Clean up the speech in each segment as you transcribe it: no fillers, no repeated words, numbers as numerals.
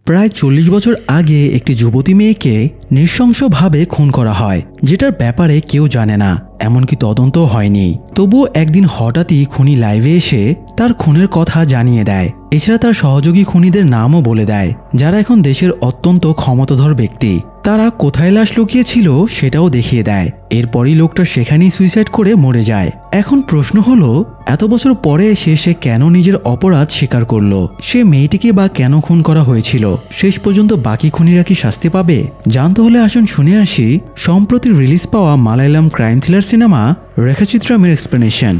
প্রায় 40 বছর আগে একটি যুবতী মেয়েকে নৃশংসভাবে খুন করা হয়, যেটার ব্যাপারে কেউ জানে না, এমনকি তদন্ত হয়নি। তবুও একদিন হঠাৎই খুনি লাইভে এসে তার খুনের কথা জানিয়ে দেয়। এছাড়া তার সহযোগী খুনিদের নামও বলে দেয়, যারা এখন দেশের অত্যন্ত ক্ষমতাধর ব্যক্তি। তারা কোথায় লাশ লুকিয়েছিল সেটাও দেখিয়ে দেয়। এরপরই লোকটা সেখানেই সুইসাইড করে মরে যায়। এখন প্রশ্ন হলো, এত বছর পরে এসে সে কেন নিজের অপরাধ স্বীকার করলো? সে মেয়েটিকে বা কেন খুন করা হয়েছিল? শেষ পর্যন্ত বাকি খুনিরা কি শাস্তি পাবে? জানতে হলে আসুন শুনে আসি সম্প্রতি রিলিজ পাওয়া মালায়ালাম ক্রাইম থ্রিলার সিনেমা রেখাচিত্রামের এক্সপ্লেনেশন।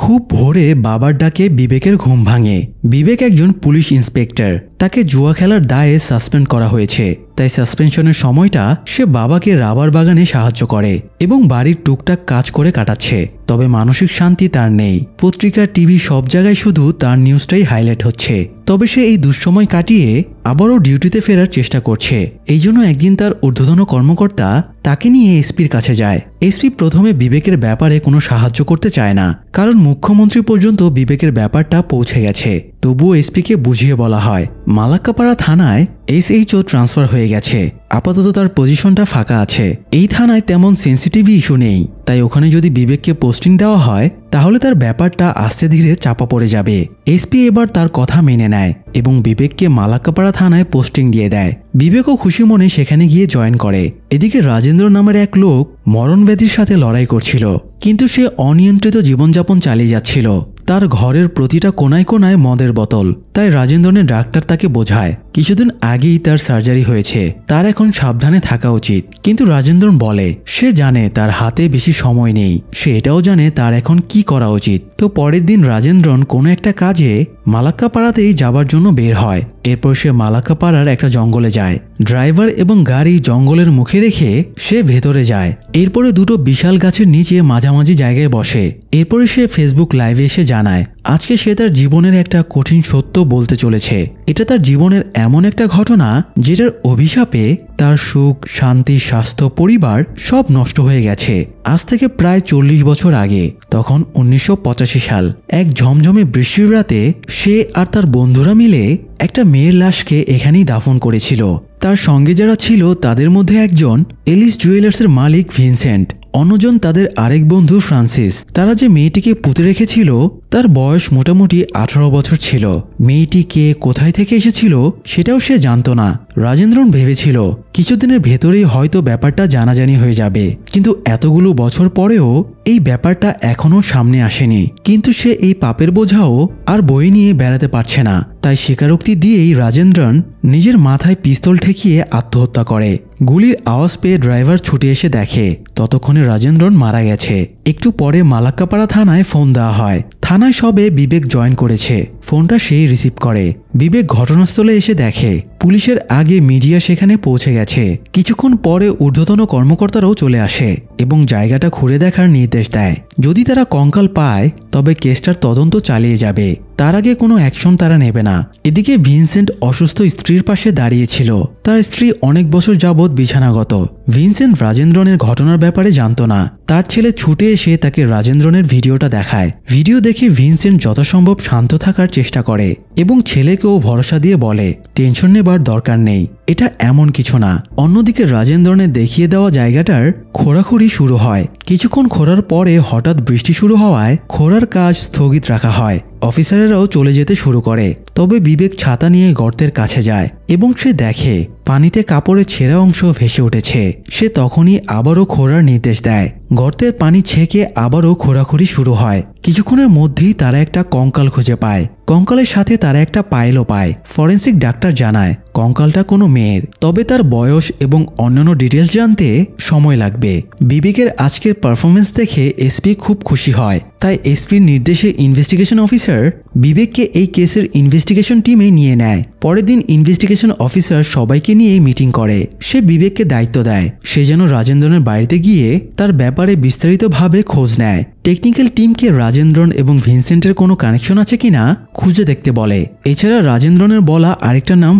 খুব ভোরে বাবার ডাকে বিবেকের ঘুম ভাঙে। বিবেক একজন পুলিশ ইন্সপেক্টর। তাকে জুয়া খেলার দায়ে সাসপেন্ড করা হয়েছে, তাই সাসপেনশনের সময়টা সে বাবাকে রাবার বাগানে সাহায্য করে এবং বাড়ির টুকটাক কাজ করে কাটাচ্ছে। তবে মানসিক শান্তি তার নেই। পত্রিকা, টিভি সব জায়গায় শুধু তার নিউজটাই হাইলাইট হচ্ছে। তবে সে এই দুঃসময় কাটিয়ে আবারও ডিউটিতে ফেরার চেষ্টা করছে। এই জন্য একদিন তার ঊর্ধ্বতন কর্মকর্তা তাকে নিয়ে এসপির কাছে যায়। এসপি প্রথমে বিবেকের ব্যাপারে কোনো সাহায্য করতে চায় না, কারণ মুখ্যমন্ত্রী পর্যন্ত বিবেকের ব্যাপারটা পৌঁছে গেছে। তবুও এসপিকে বুঝিয়ে বলা হয় মালাক্কাপাড়া থানায় এসএইচও ট্রান্সফার হয়ে গেছে, আপাতত তার পজিশনটা ফাঁকা আছে। এই থানায় তেমন সেন্সিটিভ ইস্যু নেই, তাই ওখানে যদি বিবেককে পোস্টিং দেওয়া হয় তাহলে তার ব্যাপারটা আস্তে ধীরে চাপা পড়ে যাবে। এসপি এবার তার কথা মেনে নেয় এবং বিবেককে মালাক্কাপাড়া থানায় পোস্টিং দিয়ে দেয়। বিবেকও খুশি মনে সেখানে গিয়ে জয়েন করে। এদিকে রাজেন্দ্র নামের এক লোক মরণব্যাধির সাথে লড়াই করছিল, কিন্তু সে অনিয়ন্ত্রিত জীবনযাপন চালিয়ে যাচ্ছিল। তার ঘরের প্রতিটা কোনায় কোনায় মদের বোতল। তাই রাজেন্দ্রনের ডাক্তার তাকে বোঝায় কিছুদিন আগেই তার সার্জারি হয়েছে, তার এখন সাবধানে থাকা উচিত। কিন্তু রাজেন্দ্রন বলে সে জানে তার হাতে বেশি সময় নেই, সে এটাও জানে তার এখন কি করা উচিত। তো পরের দিন রাজেন্দ্রন কোনো একটা কাজে মালাক্কাপাড়াতেই যাবার জন্য বের হয়। এরপর সে মালাক্কাপাড়ার একটা জঙ্গলে যায়। ড্রাইভার এবং গাড়ি জঙ্গলের মুখে রেখে সে ভেতরে যায়। এরপরে দুটো বিশাল গাছের নিচে মাঝামাঝি জায়গায় বসে। এরপরে সে ফেসবুক লাইভে এসে জানায় আজকে সে তার জীবনের একটা কঠিন সত্য বলতে চলেছে। এটা তার জীবনের এমন একটা ঘটনা যেটার অভিশাপে তার সুখ, শান্তি, স্বাস্থ্য, পরিবার সব নষ্ট হয়ে গেছে। আজ থেকে প্রায় 40 বছর আগে, তখন 1985 সাল, এক ঝমঝমে বৃষ্টির রাতে সে আর তার বন্ধুরা মিলে একটা মেয়ের লাশকে এখানেই দাফন করেছিল। তার সঙ্গে যারা ছিল তাদের মধ্যে একজন এলিস জুয়েলার্সের মালিক ভিনসেন্ট, অন্যজন তাদের আরেক বন্ধু ফ্রান্সিস। তারা যে মেয়েটিকে পুঁতে রেখেছিল তার বয়স মোটামুটি 18 বছর ছিল। মেয়েটি কে, কোথায় থেকে এসেছিল সেটাও সে জানত না। রাজেন্দ্রন ভেবেছিল কিছুদিনের ভেতরেই হয়তো ব্যাপারটা জানাজানি হয়ে যাবে, কিন্তু এতগুলো বছর পরেও এই ব্যাপারটা এখনো সামনে আসেনি। কিন্তু সে এই পাপের বোঝাও আর বয়ে নিয়ে বেড়াতে পারছে না। তাই স্বীকারোক্তি দিয়েই রাজেন্দ্রন নিজের মাথায় পিস্তল ঠেকিয়ে আত্মহত্যা করে। গুলির আওয়াজ পেয়ে ড্রাইভার ছুটে এসে দেখে ততক্ষণে রাজেন্দ্রন মারা গেছে। একটু পরে মালাক্কাপাড়া থানায় ফোন দেওয়া হয়। থানায় সবে বিবেক জয়েন করেছে। ফোনটা সেই রিসিভ করে। বিবেক ঘটনাস্থলে এসে দেখে পুলিশের আগে মিডিয়া সেখানে পৌঁছে গেছে। কিছুক্ষণ পরে ঊর্ধ্বতন কর্মকর্তারাও চলে আসে এবং জায়গাটা ঘুরে দেখার নির্দেশ দেয়। যদি তারা কঙ্কাল পায় তবে কেসটার তদন্ত চালিয়ে যাবে, তার আগে কোনো অ্যাকশন তারা নেবে না। এদিকে ভিনসেন্ট অসুস্থ স্ত্রীর পাশে দাঁড়িয়েছিল। তার স্ত্রী অনেক বছর যাবৎ বিছানাগত। ভিনসেন্ট রাজেন্দ্রনের ঘটনার ব্যাপারে জানত না। তার ছেলে ছুটে এসে তাকে রাজেন্দ্রনের ভিডিওটা দেখায়। ভিডিও দেখে ভিনসেন্ট যথাসম্ভব শান্ত থাকার চেষ্টা করে এবং ছেলেকেও ভরসা দিয়ে বলে টেনশন নেবার দরকার নেই, এটা এমন কিছু না। অন্যদিকে রাজেন্দ্রনের দেখিয়ে দেওয়া জায়গাটার খোঁড়াখুড়ি শুরু হয়। কিছুক্ষণ খোঁড়ার পরে হঠাৎ বৃষ্টি শুরু হওয়ায় খোঁড়ার কাজ স্থগিত রাখা হয়। অফিসারেরাও চলে যেতে শুরু করে। তবে বিবেক ছাতা নিয়ে গর্তের কাছে যায় এবং সে দেখে পানিতে কাপড়ের ছেঁড়া অংশ ভেসে উঠেছে। সে তখনই আবারও খোঁড়ার নির্দেশ দেয়। গর্তের পানি ছেঁকে আবারও খোঁড়াখুড়ি শুরু হয়। কিছুক্ষণের মধ্যেই তারা একটা কঙ্কাল খুঁজে পায়। কঙ্কালের সাথে তারা একটা পাইলও পায়। ফরেন্সিক ডাক্তার জানায় কঙ্কালটা কোনো মেয়ের, তবে তার বয়স এবং অন্যান্য ডিটেলস জানতে সময় লাগবে। বিবেকের আজকের পারফরমেন্স দেখে এসপি খুব খুশি হয়। তাই এসপির নির্দেশে ইনভেস্টিগেশন অফিসার বিবেককে এই কেসের ইনভেস্টিগেশন টিমে নিয়ে নেয়। পরের দিন ইনভেস্টিগেশন অফিসার সবাইকে নিয়ে মিটিং করে। সে বিবেককে দায়িত্ব দেয় সে যেন রাজেন্দ্রনের বাড়িতে গিয়ে তার ব্যাপারে বিস্তারিতভাবে খোঁজ নেয়। টেকনিক্যাল টিমকে রাজেন্দ্রন এবং ভিনসেন্টের কোনো কানেকশন আছে কিনা খুঁজে দেখতে বলে। এছাড়া রাজেন্দ্রনের বলা আরেকটা নাম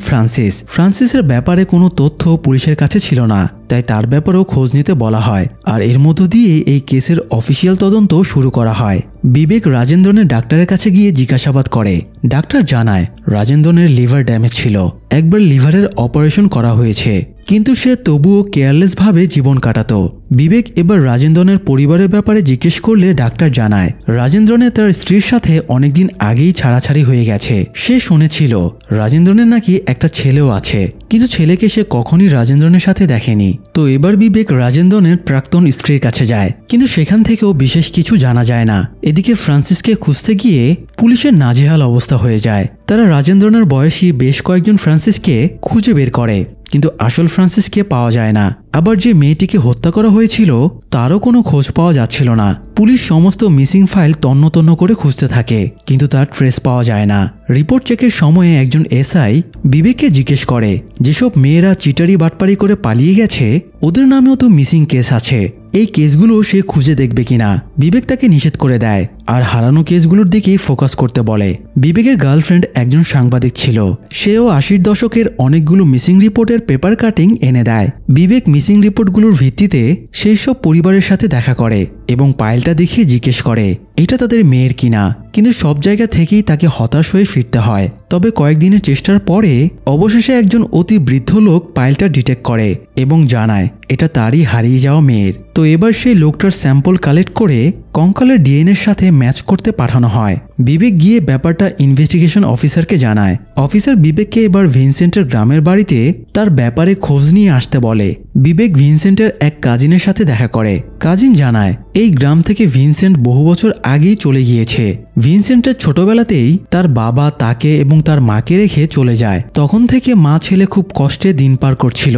ফ্রান্সিসের ব্যাপারে কোনো তথ্য পুলিশের কাছে ছিল না, তাই তার ব্যাপারেও খোঁজ নিতে বলা হয়। আর এর মধ্য দিয়ে এই কেসের অফিসিয়াল তদন্ত শুরু করা হয়। বিবেক রাজেন্দ্রনের ডাক্তারের কাছে গিয়ে জিজ্ঞাসাবাদ করে। ডাক্তার জানায় রাজেন্দ্রনের লিভার ড্যামেজ ছিল, একবার লিভারের অপারেশন করা হয়েছে, কিন্তু সে তবুও কেয়ারলেসভাবে জীবন কাটাতো। বিবেক এবার রাজেন্দ্রনের পরিবারের ব্যাপারে জিজ্ঞেস করলে ডাক্তার জানায় রাজেন্দ্রনের তার স্ত্রীর সাথে অনেকদিন আগেই ছাড়াছাড়ি হয়ে গেছে। সে শুনেছিল রাজেন্দ্রনের নাকি একটা ছেলেও আছে, কিন্তু ছেলেকে সে কখনই রাজেন্দ্রনের সাথে দেখেনি। তো এবার বিবেক রাজেন্দ্রনের প্রাক্তন স্ত্রীর কাছে যায়, কিন্তু সেখান থেকেও বিশেষ কিছু জানা যায় না। এদিকে ফ্রান্সিসকে খুঁজতে গিয়ে পুলিশের নাজেহাল অবস্থা হয়ে যায়। তারা রাজেন্দ্রনের বয়সী বেশ কয়েকজন ফ্রান্সিসকে খুঁজে বের করে, কিন্তু আসল ফ্রান্সিসকে পাওয়া যায় না। আবার যে মেয়েটিকে হত্যা করা হয়েছিল তারও কোনো খোঁজ পাওয়া যাচ্ছিল না। পুলিশ সমস্ত মিসিং ফাইল তন্ন তন্ন করে খুঁজতে থাকে, কিন্তু তার ট্রেস পাওয়া যায় না। রিপোর্ট চেকের সময়ে একজন এসআই বিবেককে জিজ্ঞেস করে যেসব মেয়েরা চিটারি বাটপারি করে পালিয়ে গেছে ওদের নামেও তো মিসিং কেস আছে, এই কেসগুলো সে খুঁজে দেখবে কিনা। বিবেক তাকে নিষেধ করে দেয় আর হারানো কেসগুলোর দিকেই ফোকাস করতে বলে। বিবেকের গার্লফ্রেন্ড একজন সাংবাদিক ছিল, সেও 80 দশকের অনেকগুলো মিসিং রিপোর্টের পেপার কাটিং এনে দেয়। বিবেক মিসিং রিপোর্টগুলোর ভিত্তিতে সেই সব পরিবারের সাথে দেখা করে এবং পাইলটা দেখিয়ে জিজ্ঞেস করে এটা তাদের মেয়ের কিনা, কিন্তু সব জায়গা থেকেই তাকে হতাশ হয়ে ফিরতে হয়। তবে কয়েকদিনের চেষ্টার পরে অবশেষে একজন অতি বৃদ্ধ লোক পাইলটা ডিটেক্ট করে এবং জানায় এটা তারই হারিয়ে যাওয়া মেয়ের। তো এবার সেই লোকটার স্যাম্পল কালেক্ট করে কঙ্কালের ডিএনএর সাথে ম্যাচ করতে পাঠানো হয়। বিবেক গিয়ে ব্যাপারটা ইনভেস্টিগেশন অফিসারকে জানায়। অফিসার বিবেককে এবার ভিনসেন্টের গ্রামের বাড়িতে তার ব্যাপারে খোঁজ নিয়ে আসতে বলে। বিবেক ভিনসেন্টের এক কাজিনের সাথে দেখা করে। কাজিন জানায় এই গ্রাম থেকে ভিনসেন্ট বহু বছর আগেই চলে গিয়েছে। ভিনসেন্টের ছোটবেলাতেই তার বাবা তাকে এবং তার মাকে রেখে চলে যায়। তখন থেকে মা ছেলে খুব কষ্টে দিন পার করছিল।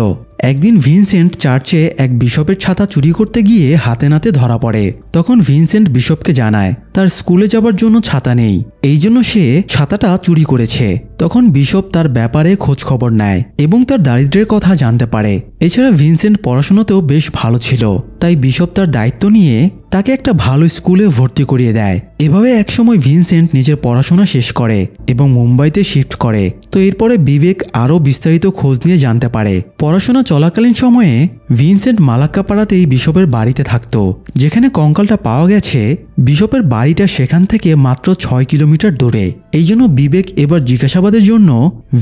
একদিন ভিনসেন্ট চার্চে এক বিশপের ছাতা চুরি করতে গিয়ে হাতে নাতে ধরা পড়ে। তখন ভিনসেন্ট বিশপকে জানায় তার স্কুলে যাবার জন্য ছাতা নেই, এই জন্য সে ছাতাটা চুরি করেছে। তখন বিশপ তার ব্যাপারে খোঁজ খবর নেয় এবং তার দারিদ্র্যের কথা জানতে পারে। এছাড়া ভিনসেন্ট পড়াশোনাতেও বেশ ভালো ছিল, তাই বিশপ তার দায়িত্ব নিয়ে তাকে একটা ভালো স্কুলে ভর্তি করিয়ে দেয়। এভাবে একসময় ভিনসেন্ট নিজের পড়াশোনা শেষ করে এবং মুম্বাইতে শিফট করে। তো এরপরে বিবেক আরও বিস্তারিত খোঁজ নিয়ে জানতে পারে পড়াশোনা চলাকালীন সময়ে ভিনসেন্ট মালাক্কাপাড়াতেই বিশপের বাড়িতে থাকতো, যেখানে কঙ্কালটা পাওয়া গেছে। বিশপের বাড়িটা সেখান থেকে মাত্র 6 কিলোমিটার দূরে। এই জন্য বিবেক এবার জিজ্ঞাসাবাদের জন্য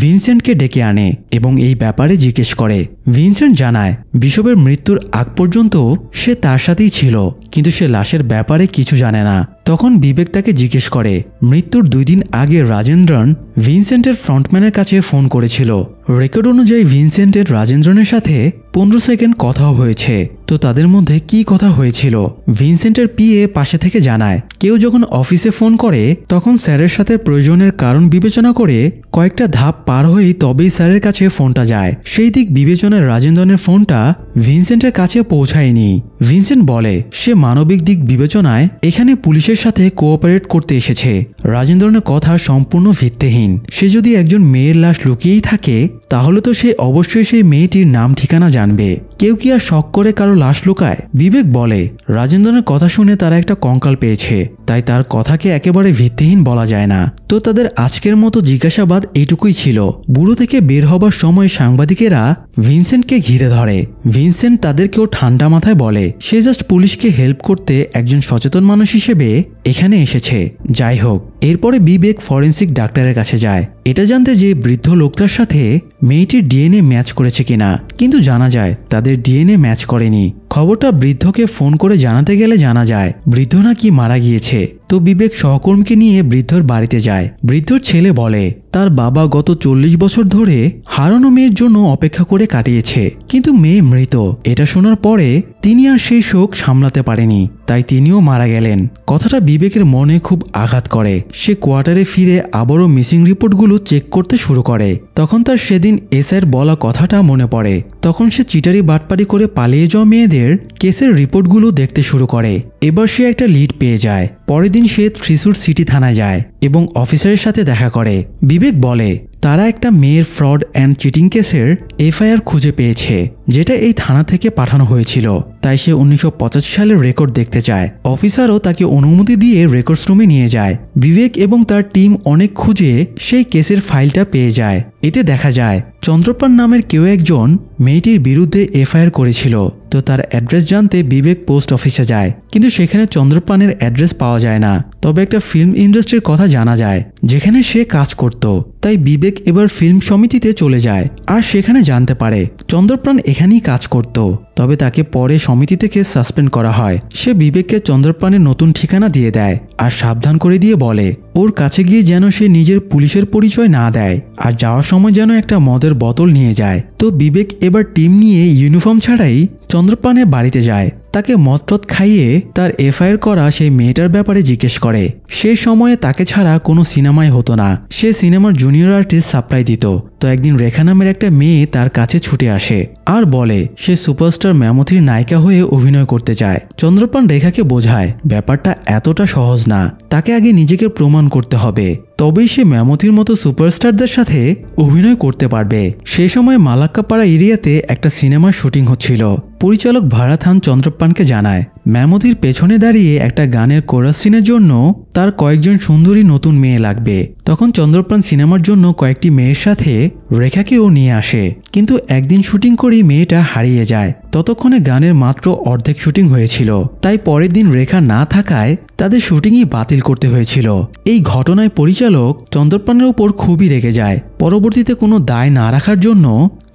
ভিনসেন্টকে ডেকে আনে এবং এই ব্যাপারে জিজ্ঞেস করে। ভিনসেন্ট জানায় বিশপের মৃত্যুর আগ পর্যন্ত সে তার সাথেই ছিল, কিন্তু সে লাশের ব্যাপারে কিছু জানে না। তখন বিবেক তাকে জিজ্ঞেস করে মৃত্যুর 2 দিন আগে রাজেন্দ্রন ভিনসেন্টের ফ্রন্টম্যানের কাছে ফোন করেছিল। রেকর্ড অনুযায়ী ভিনসেন্টের রাজেন্দ্রনের সাথে 15 সেকেন্ড কথাও হয়েছে। তো তাদের মধ্যে কি কথা হয়েছিল? ভিনসেন্টের পিএ পাশে থেকে জানায় কেউ যখন অফিসে ফোন করে তখন স্যারের সাথে প্রয়োজনের কারণ বিবেচনা করে কয়েকটা ধাপ পার হয়েই তবেই স্যারের কাছে ফোনটা যায়। সেই দিক বিবেচনায় রাজেন্দ্রনের ফোনটা ভিনসেন্টের কাছে পৌঁছায়নি। ভিনসেন্ট বলে সে মানবিক দিক বিবেচনায় এখানে পুলিশের সাথে কোঅপারেট করতে এসেছে। রাজেন্দ্রনের কথা সম্পূর্ণ ভিত্তিহীন। সে যদি একজন মেয়ের লাশ লুকিয়েই থাকে তাহলে তো সে অবশ্যই সেই মেয়েটির নাম ঠিকানা জানবে। কেউ কি আর শখ করে কারো লাশ লুকায়? বিবেক বলে রাজেন্দ্রনের কথা শুনে তারা একটা কঙ্কাল পেয়েছে, তাই তার কথাকে একেবারে ভিত্তিহীন বলা যায় না। তো তাদের আজকের মতো জিজ্ঞাসাবাদ এইটুকুই ছিল। বুড়ো থেকে বের হবার সময় সাংবাদিকেরা ভিনসেন্টকে ঘিরে ধরে। ভিনসেন্ট তাদেরকেও ঠান্ডা মাথায় বলে সে জাস্ট পুলিশকে হেল্প করতে একজন সচেতন মানুষ হিসেবে এখানে এসেছে। যাই হোক, এরপরে বিবেক ফরেন্সিক ডাক্তারের কাছে যায় এটা জানতে যে বৃদ্ধ লোকটার সাথে মেয়েটির ডিএনএ ম্যাচ করেছে কিনা, কিন্তু জানা যায় তাদের ডিএনএ ম্যাচ করেনি। খবরটা বৃদ্ধকে ফোন করে জানাতে গেলে জানা যায় বৃদ্ধ নাকি মারা গিয়েছে। তো বিবেক সহকর্মীকে নিয়ে বৃদ্ধর বাড়িতে যায়। বৃদ্ধর ছেলে বলে তার বাবা গত 40 বছর ধরে হারানো মেয়ের জন্য অপেক্ষা করে কাটিয়েছে, কিন্তু মেয়ে মৃত। এটা শোনার পরে তিনি আর সেই শোক সামলাতে পারেনি, তাই তিনিও মারা গেলেন। কথাটা বিবেকের মনে খুব আঘাত করে। সে কোয়ার্টারে ফিরে আবারও মিসিং রিপোর্টগুলো চেক করতে শুরু করে। তখন তার সেদিন এসআইয়ের বলা কথাটা মনে পড়ে। তখন সে চিটারি বাটপারি করে পালিয়ে যাওয়া মেয়েদের কেসের রিপোর্টগুলো দেখতে শুরু করে। এবার সে একটা লিড পেয়ে যায়। পরের দিন সে থ্রিসুর সিটি থানায় যায় এবং অফিসারের সাথে দেখা করে। বিবেক বলে তারা একটা মেয়ের ফ্রড অ্যান্ড চিটিং কেসের এফআইআর খুঁজে পেয়েছে, যেটা এই থানা থেকে পাঠানো হয়েছিল। তাই সে 1985 সালের রেকর্ড দেখতে চায়। অফিসারও তাকে অনুমতি দিয়ে রেকর্ডস রুমে নিয়ে যায়। বিবেক এবং তার টিম অনেক খুঁজে সেই কেসের ফাইলটা পেয়ে যায়। এতে দেখা যায় চন্দ্রপ্রাণ নামের কেউ একজন মেয়েটির বিরুদ্ধে এফআইআর করেছিল। তো তার অ্যাড্রেস জানতে বিবেক পোস্ট অফিসে যায়, কিন্তু সেখানে চন্দ্রপ্রাণের অ্যাড্রেস পাওয়া যায় না। তবে একটা ফিল্ম ইন্ডাস্ট্রির কথা জানা যায় যেখানে সে কাজ করত। তাই বিবেক এবার ফিল্ম সমিতিতে চলে যায় আর সেখানে জানতে পারে চন্দ্রপ্রাণ এখানেই কাজ করত। তবে তাকে পরে সমিতি থেকে সাসপেন্ড করা হয়। সে বিবেককে চন্দ্রপ্রাণের নতুন ঠিকানা দিয়ে দেয় আর সাবধান করে দিয়ে বলে ওর কাছে গিয়ে যেন সে নিজের পুলিশের পরিচয় না দেয় আর যাওয়ার সময় যেন একটা মদের বোতল নিয়ে যায়। তো বিবেক এবার টিম নিয়ে ইউনিফর্ম ছাড়াই চন্দ্রপ্রাণের বাড়িতে যায়। তাকে মদ খাইয়ে তার এফআইআর করা সেই মেয়েটার ব্যাপারে জিজ্ঞেস করে। সে সময়ে তাকে ছাড়া কোনো সিনেমাই হতো না। সে সিনেমার জুনিয়র আর্টিস্ট সাপ্লাই দিত। তো একদিন রেখা নামের একটা মেয়ে তার কাছে ছুটে আসে আর বলে সে সুপারস্টার ম্যামথির নায়িকা হয়ে অভিনয় করতে চায়। চন্দ্রপ্রাণ রেখাকে বোঝায় ব্যাপারটা এতটা সহজ না, তাকে আগে নিজেকে প্রমাণ করতে হবে, তবেই সে ম্যামথির মতো সুপারস্টারদের সাথে অভিনয় করতে পারবে। সে সময় মালাক্কাপাড়া এরিয়াতে একটা সিনেমার শুটিং হচ্ছিল। পরিচালক ভারাথান চন্দ্রপ্রাণকে জানায় ম্যামথির পেছনে দাঁড়িয়ে একটা গানের কোরাস সিনের জন্য তার কয়েকজন সুন্দরী নতুন মেয়ে লাগবে। তখন চন্দ্রপ্রাণ সিনেমার জন্য কয়েকটি মেয়ের সাথে রেখাকেও নিয়ে আসে, কিন্তু একদিন শুটিং করেই মেয়েটা হারিয়ে যায়। ততক্ষণে গানের মাত্র অর্ধেক শুটিং হয়েছিল। তাই পরের দিন রেখা না থাকায় তাদের শুটিংই বাতিল করতে হয়েছিল। এই ঘটনায় পরিচালক চন্দ্রপ্রাণের উপর খুবই রেগে যায়। পরবর্তীতে কোনো দায় না রাখার জন্য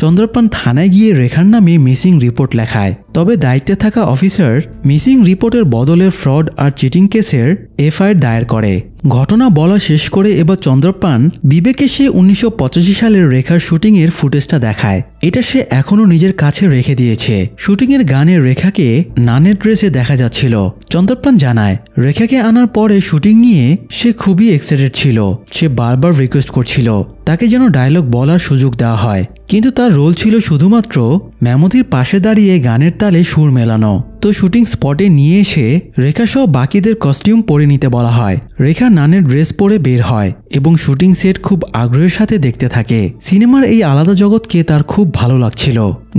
চন্দ্রপ্রাণ থানায় গিয়ে রেখার নামে মিসিং রিপোর্ট লেখায়। তবে দায়িত্বে থাকা অফিসার মিসিং রিপোর্টের বদলে ফ্রড আর চিটিং কেসের এফআইআর দায়ের করে। ঘটনা বলা শেষ করে এবার চন্দ্রপ্রাণ বিবেকে সে 1985 সালের রেখার শুটিংয়ের ফুটেজটা দেখায়। এটা সে এখনও নিজের কাছে রেখে দিয়েছে। শুটিংয়ের গানে রেখাকে নানের ড্রেসে দেখা যাচ্ছিল। চন্দ্রপ্রাণ জানায় রেখাকে আনার পরে শুটিং নিয়ে সে খুবই এক্সাইটেড ছিল। সে বারবার রিকোয়েস্ট করছিল তাকে যেন ডায়লগ বলার সুযোগ দেওয়া হয়, কিন্তু তার রোল ছিল শুধুমাত্র ম্যামথির পাশে দাঁড়িয়ে গানের তালে সুর মেলানো। তো শুটিং স্পটে নিয়ে এসে রেখা সহ বাকিদের কস্টিউম পরে নিতে বলা হয়। রেখা নানের ড্রেস পরে বের হয় এবং শুটিং সেট খুব আগ্রহের সাথে দেখতে থাকে। সিনেমার এই আলাদা জগৎকে তার খুব ভালো লাগছিল।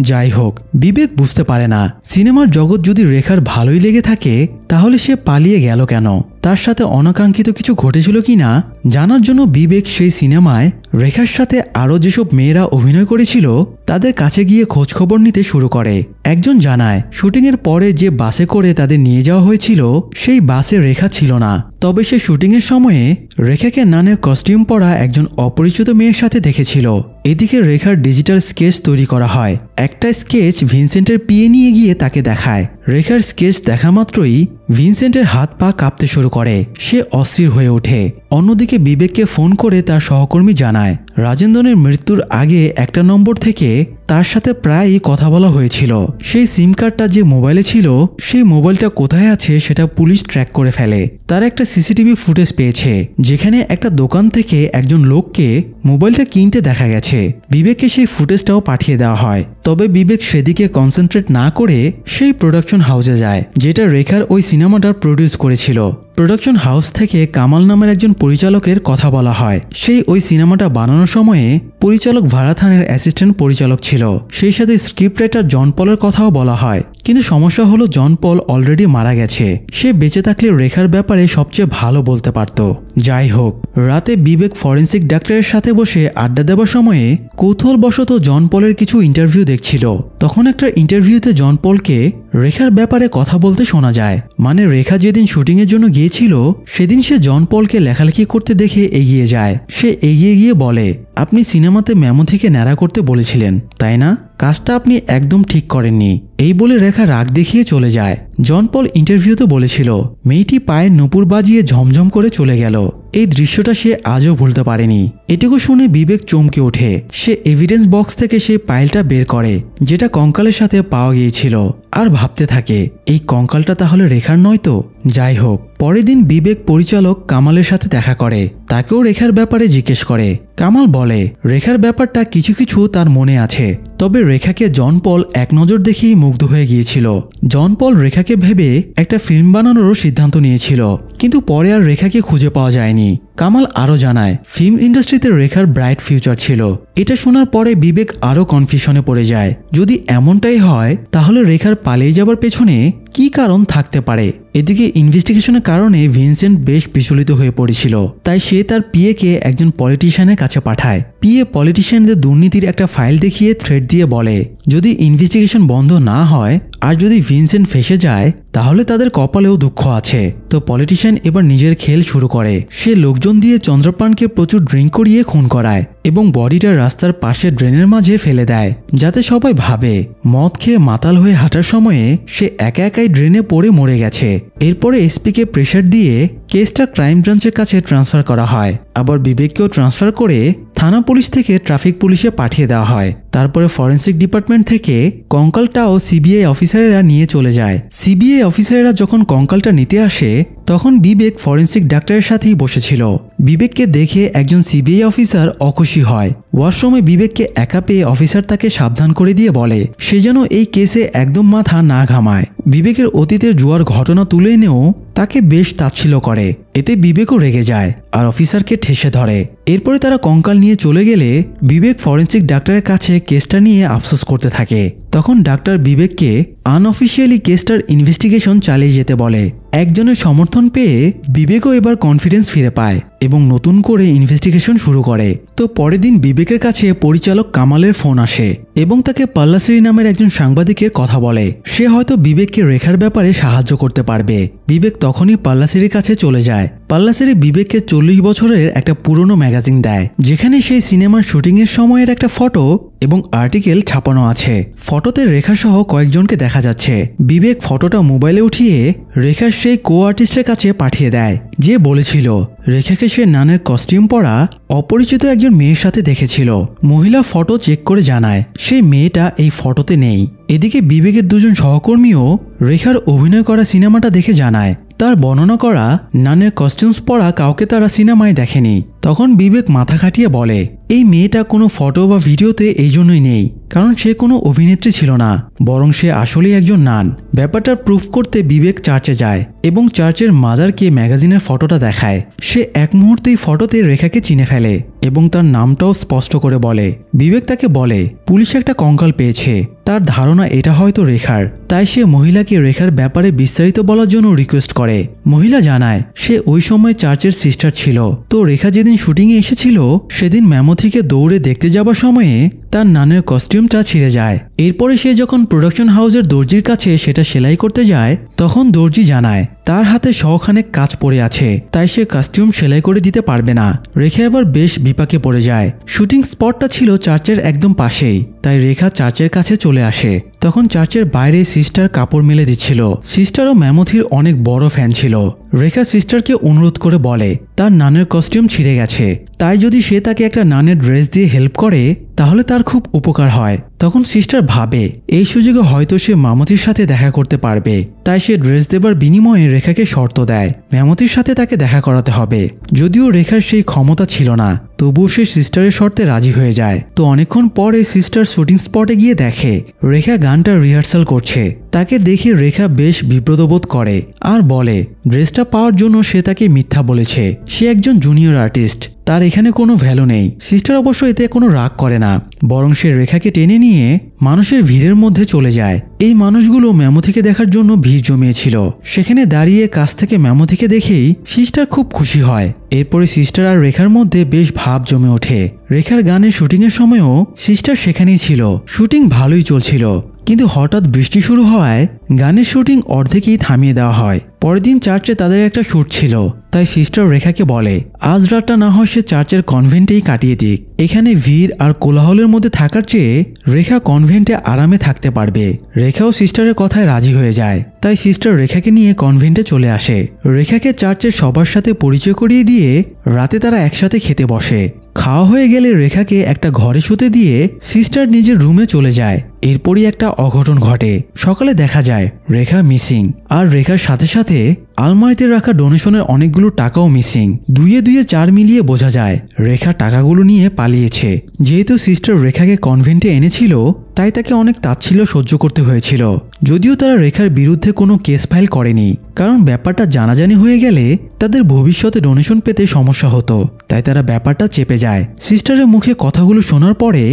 যাই হোক, বিবেক বুঝতে পারে না সিনেমার জগৎ যদি রেখার ভালোই লেগে থাকে তাহলে সে পালিয়ে গেল কেন, তার সাথে অনাকাঙ্ক্ষিত কিছু ঘটেছিল কিনা জানার জন্য বিবেক সেই সিনেমায় রেখার সাথে আরও যেসব মেয়েরা অভিনয় করেছিল তাদের কাছে গিয়ে খোঁজখবর নিতে শুরু করে। একজন জানায় শুটিংয়ের পরে যে বাসে করে তাদের নিয়ে যাওয়া হয়েছিল সেই বাসে রেখা ছিল না। তবে সে শুটিংয়ের সময়ে রেখাকে নানের কস্টিউম পরা একজন অপরিচিত মেয়ের সাথে দেখেছিল। এদিকে রেখার ডিজিটাল স্কেচ তৈরি করা হয়। একটা স্কেচ ভিনসেন্টের পিয়ে নিয়ে গিয়ে তাকে দেখায়। রেখার স্কেচ দেখা মাত্রই ভিনসেন্টের হাত পা কাঁপতে শুরু করে। সে অস্থির হয়ে ওঠে। অন্যদিকে বিবেককে ফোন করে তার সহকর্মী জানায় রাজেন্দ্রনের মৃত্যুর আগে একটা নম্বর থেকে তার সাথে প্রায়ই কথা বলা হয়েছিল। সেই সিম কার্ডটা যে মোবাইলে ছিল সেই মোবাইলটা কোথায় আছে সেটা পুলিশ ট্র্যাক করে ফেলে। তার একটা সিসিটিভি ফুটেজ পেয়েছে যেখানে একটা দোকান থেকে একজন লোককে মোবাইলটা কিনতে দেখা গেছে। বিবেককে সেই ফুটেজটাও পাঠিয়ে দেওয়া হয়। তবে বিবেক সেদিকে কনসেন্ট্রেট না করে সেই প্রোডাকশন হাউসে যায় যেটা রেখার ওই সিনেমাটা প্রডিউস করেছিল। প্রোডাকশন হাউস থেকে কামাল নামের একজন পরিচালকের কথা বলা হয়। সেই ওই সিনেমাটা বানানোর সময়ে পরিচালক ভারাথানের অ্যাসিস্ট্যান্ট পরিচালক ছিল। সেই সাথে স্ক্রিপ্ট রাইটার জন পলের কথাও বলা হয়। কিন্তু সমস্যা হলো জন পল অলরেডি মারা গেছে। সে বেঁচে থাকলে রেখার ব্যাপারে সবচেয়ে ভালো বলতে পারত। যাই হোক, রাতে বিবেক ফরেন্সিক ডাক্তারের সাথে বসে আড্ডা দেওয়ার সময়ে কৌতূহলবশত জন পলের কিছু ইন্টারভিউ দেখছিল। তখন একটা ইন্টারভিউতে জন পলকে রেখার ব্যাপারে কথা বলতে শোনা যায়। মানে রেখা যেদিন শুটিংয়ের জন্য গিয়েছিল সেদিন সে জন পলকে লেখালেখি করতে দেখে এগিয়ে যায়। সে এগিয়ে গিয়ে বলে আপনি সিনেমাতে ম্যামথিকে ন্যাড়া করতে বলেছিলেন তাই না? কাজটা আপনি একদম ঠিক করেননি। এই বলে রেখা রাগ দেখিয়ে চলে যায়। জন পল ইন্টারভিউতে বলেছিল মেয়েটি পায়ে নুপুর বাজিয়ে ঝমঝম করে চলে গেল। এই দৃশ্যটা সে আজও ভুলতে পারেনি। এটুকু শুনে বিবেক চমকে ওঠে। সে এভিডেন্স বক্স থেকে সেই ফাইলটা বের করে যেটা কঙ্কালের সাথে পাওয়া গিয়েছিল আর ভাবতে থাকে এই কঙ্কালটা তাহলে রেখার নয় তো। যাই হোক, পরের দিন বিবেক পরিচালক কামালের সাথে দেখা করে। তাকেও রেখার ব্যাপারে জিজ্ঞেস করে। কামাল বলে রেখার ব্যাপারটা কিছু কিছু তার মনে আছে। তবে রেখাকে জন পল এক নজর দেখেই মুগ্ধ হয়ে গিয়েছিল। জন পল রেখাকে ভেবে একটা ফিল্ম বানানোরও সিদ্ধান্ত নিয়েছিল, কিন্তু পরে আর রেখাকে খুঁজে পাওয়া যায়নি। কামাল আরও জানায় ফিল্ম ইন্ডাস্ট্রিতে রেখার ব্রাইট ফিউচার ছিল। এটা শোনার পরে বিবেক আরও কনফিউশনে পড়ে যায়। যদি এমনটাই হয় তাহলে রেখার পালিয়ে যাবার পেছনে কি কারণ থাকতে পারে। এদিকে ইনভেস্টিগেশনের কারণে ভিনসেন্ট বেশ বিচলিত হয়ে পড়েছিল। তাই সে তার পিএকে একজন পলিটিশিয়ানের কাছে পাঠায়। পিএ পলিটিশিয়ানদের দুর্নীতির একটা ফাইল দেখিয়ে থ্রেট দিয়ে বলে যদি ইনভেস্টিগেশন বন্ধ না হয় আর যদি ভিনসেন্ট ফেসে যায় তাহলে তাদের কপালেও দুঃখ আছে। তো পলিটিশিয়ান এবার নিজের খেল শুরু করে। সে লোকজন দিয়ে চন্দ্রপ্রাণকে প্রচুর ড্রিঙ্ক করিয়ে খুন করায় এবং বডিটা রাস্তার পাশে ড্রেনের মাঝে ফেলে দেয়, যাতে সবাই ভাবে মদ খেয়ে মাতাল হয়ে হাঁটার সময়ে সে একা একাই ড্রেনে পড়ে মরে গেছে। এরপরে এসপিকে প্রেশার দিয়ে কেসটা ক্রাইম ব্রাঞ্চের কাছে ট্রান্সফার করা হয়। আবার বিবেককেও ট্রান্সফার করে থানা পুলিশ থেকে ট্রাফিক পুলিশে পাঠিয়ে দেওয়া হয়। তারপরে ফরেন্সিক ডিপার্টমেন্ট থেকে কঙ্কালটাও সিবিআই অফিসারেরা নিয়ে চলে যায়। সিবিআই অফিসারেরা যখন কঙ্কালটা নিতে আসে তখন বিবেক ফরেন্সিক ডাক্তারের সাথেই বসেছিল। বিবেককে দেখে একজন সিবিআই অফিসার অখুশি হয়। ওয়াশরুমে বিবেককে একা পেয়ে অফিসার তাকে সাবধান করে দিয়ে বলে সে যেন এই কেসে একদম মাথা না ঘামায়। বিবেকের অতীতের জুয়ার ঘটনা তুলে এনেও তাকে বেশ তাচ্ছিল্য করে। এতে বিবেকও রেগে যায় আর অফিসারকে ঠেসে ধরে। এরপরে তারা কঙ্কাল নিয়ে চলে গেলে বিবেক ফরেন্সিক ডাক্তারের কাছে কেসটা নিয়ে আফসোস করতে থাকে। তখন ডাক্তার বিবেককে আনঅফিসিয়ালি কেসটার ইনভেস্টিগেশন চালিয়ে যেতে বলে। একজনের সমর্থন পেয়ে বিবেকও এবার কনফিডেন্স ফিরে পায় এবং নতুন করে ইনভেস্টিগেশন শুরু করে। তো পরের দিন বিবেকের কাছে পরিচালক কামালের ফোন আসে এবং তাকে পাল্লাসিরি নামের একজন সাংবাদিকের কথা বলে। সে হয়তো বিবেককে রেখার ব্যাপারে সাহায্য করতে পারবে। বিবেক তখনই পাল্লাসিরির কাছে চলে যায়। পাল্লাসিরি বিবেককে 40 বছরের একটা পুরনো ম্যাগাজিন দেয়, যেখানে সেই সিনেমার শুটিংয়ের সময়ের একটা ফটো এবং আর্টিকেল ছাপানো আছে। ফটোতে রেখা সহ কয়েকজনকে দেখা যাচ্ছে। বিবেক ফটোটা মোবাইলে উঠিয়ে রেখার সেই কো আর্টিস্টের কাছে পাঠিয়ে দেয়, যে বলেছিল রেখাকে সে নানের কস্টিউম পরা অপরিচিত একজন মেয়ের সাথে দেখেছিল। মহিলা ফটো চেক করে জানায় সেই মেয়েটা এই ফটোতে নেই। এদিকে বিবেকের দুজন সহকর্মীও রেখার অভিনয় করা সিনেমাটা দেখে জানায় তার বর্ণনা করা নানের কস্টিউমস পরা কাউকে তারা সিনেমায় দেখেনি। তখন বিবেক মাথা খাটিয়ে বলে এই মেয়েটা কোনো ফটো বা ভিডিওতে এই জন্যই নেই, কারণ সে কোনো অভিনেত্রী ছিল না, বরং সে আসলেই একজন নান। ব্যাপারটার প্রুফ করতে বিবেক চার্চে যায় এবং চার্চের মাদারকে ম্যাগাজিনের ফটোটা দেখায়। সে এক মুহূর্তেই ফটোতে রেখাকে চিনে ফেলে এবং তার নামটাও স্পষ্ট করে বলে। বিবেক তাকে বলে পুলিশ একটা কঙ্কাল পেয়েছে, তার ধারণা এটা হয়তো রেখার। তাই সে মহিলাকে রেখার ব্যাপারে বিস্তারিত বলার জন্য রিকোয়েস্ট করে। মহিলা জানায় সে ওই সময় চার্চের সিস্টার ছিল। তো রেখা যেদিন শুটিংয়ে এসেছিল সেদিন ম্যামথিকে দৌড়ে দেখতে যাবার সময়ে তার নানের কস্টিউমটা ছিঁড়ে যায়। এরপরে সে যখন প্রোডাকশন হাউসের দর্জির কাছে সেটা সেলাই করতে যায় তখন দর্জি জানায় তার হাতে শখানেক কাজ পড়ে আছে, তাই সে কস্টিউম সেলাই করে দিতে পারবে না। রেখা এবার বেশ বিপাকে পড়ে যায়। শুটিং স্পটটা ছিল চার্চের একদম পাশেই, তাই রেখা চার্চের কাছে চলে আসে। তখন চার্চের বাইরে সিস্টার কাপড় মেলে দিচ্ছিল। সিস্টারও ম্যামথির অনেক বড় ফ্যান ছিল। রেখা সিস্টারকে অনুরোধ করে বলে তার নানের কস্টিউম ছিঁড়ে গেছে, তাই যদি সে তাকে একটা নানের ড্রেস দিয়ে হেল্প করে তাহলে তার খুব উপকার হয়। তখন সিস্টার ভাবে এই সুযোগে হয়তো সে ম্যামথির সাথে দেখা করতে পারবে, তাই সে ড্রেস দেবার বিনিময়ে রেখাকে শর্ত দেয় ম্যামথির সাথে তাকে দেখা করাতে হবে। যদিও রেখার সেই ক্ষমতা ছিল না, তবুও সে সিস্টারের শর্তে রাজি হয়ে যায়। তো অনেকক্ষণ পরে সিস্টার শুটিং স্পটে গিয়ে দেখে রেখা গানটা রিহার্সাল করছে। তাকে দেখে রেখা বেশ বিব্রতবোধ করে আর বলে ড্রেসটা পাওয়ার জন্য সে তাকে মিথ্যা বলেছে। সে একজন জুনিয়র আর্টিস্ট, তার এখানে কোনো ভ্যালু নেই। সিস্টার অবশ্য এতে কোনো রাগ করে না, বরং সে রেখাকে টেনে নিয়ে মানুষের ভিড়ের মধ্যে চলে যায়। এই মানুষগুলো ম্যামথিকে দেখার জন্য ভিড় জমিয়েছিল। সেখানে দাঁড়িয়ে কাছ থেকে ম্যামথিকে দেখেই সিস্টার খুব খুশি হয়। এরপরে সিস্টার আর রেখার মধ্যে বেশ ভাব জমে ওঠে। রেখার গানের শুটিংয়ের সময়ও সিস্টার সেখানেই ছিল। শুটিং ভালোই চলছিল, কিন্তু হঠাৎ বৃষ্টি শুরু হওয়ায় গানের শুটিং অর্ধেকেই থামিয়ে দেওয়া হয়। পরের দিন চার্চে তাদের একটা শুট ছিল, তাই সিস্টার রেখাকে বলে আজ রাতটা না হয় সে চার্চের কনভেন্টেই কাটিয়ে দিক। এখানে ভিড় আর কোলাহলের মধ্যে থাকার চেয়ে রেখা কনভেন্টে আরামে থাকতে পারবে। রেখাও সিস্টারের কথায় রাজি হয়ে যায়, তাই সিস্টার রেখাকে নিয়ে কনভেন্টে চলে আসে। রেখাকে চার্চের সবার সাথে পরিচয় করিয়ে দিয়ে রাতে তারা একসাথে খেতে বসে। খাওয়া হয়ে গেলে রেখাকে একটা ঘরে শুতে দিয়ে সিস্টার নিজের রুমে চলে যায়। এরপরই একটা অঘটন ঘটে। সকালে দেখা যায় রেখা মিসিং, আর রেখার সাথে সাথে আলমারিতে রাখা ডোনেশনের অনেকগুলো টাকাও মিসিং। দুইয়ে 4 মিলিয়ে বোঝা যায় রেখা টাকাগুলো নিয়ে পালিয়েছে। যেহেতু সিস্টার রেখাকে কনভেন্টে এনেছিল, তাই তাকে অনেক তাচ্ছিল্য সহ্য করতে হয়েছিল। যদিও তারা রেখার বিরুদ্ধে কোনো কেস ফাইল করেনি, কারণ ব্যাপারটা জানাজানি হয়ে গেলে তাদের ভবিষ্যতে ডোনেশন পেতে সমস্যা হতো, তাই তারা ব্যাপারটা চেপে যায়। সিস্টারের মুখে কথাগুলো শোনার পরে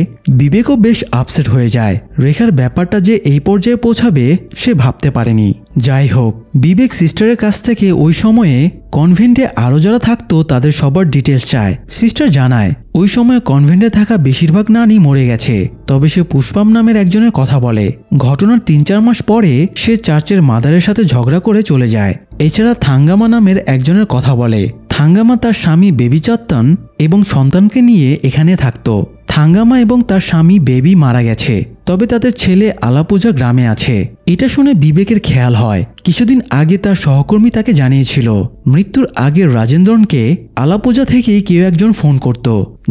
বিবেকও বেশ আপসেট হয়ে যায়। রেখার ব্যাপারটা যে এই পর্যায়ে পৌঁছাবে সে ভাবতে পারেনি। যাই হোক, বিবেক সিস্টারের কাছ থেকে ওই সময়ে কনভেন্টে আরও যারা থাকতো তাদের সবার ডিটেলস চায়। সিস্টার জানায় ওই সময় কনভেন্টে থাকা বেশিরভাগ নানি মরে গেছে, তবে সে পুষ্পাম নামের একজনের কথা বলে। ঘটনার 3-4 মাস পরে সে চার্চের মাদারের সাথে ঝগড়া করে চলে যায়। এছাড়া থাঙ্গামা নামের একজনের কথা বলে। থাঙ্গামা তার স্বামী বেবি চাত্তান এবং সন্তানকে নিয়ে এখানে থাকতো। থাঙ্গামা এবং তার স্বামী বেবি মারা গেছে, তবে তাদের ছেলে আলাপূজা গ্রামে আছে। এটা শুনে বিবেকের খেয়াল হয় কিছুদিন আগে তার সহকর্মী তাকে জানিয়েছিল মৃত্যুর আগে রাজেন্দ্রনকে আলাপূজা থেকেই কেউ একজন ফোন করত,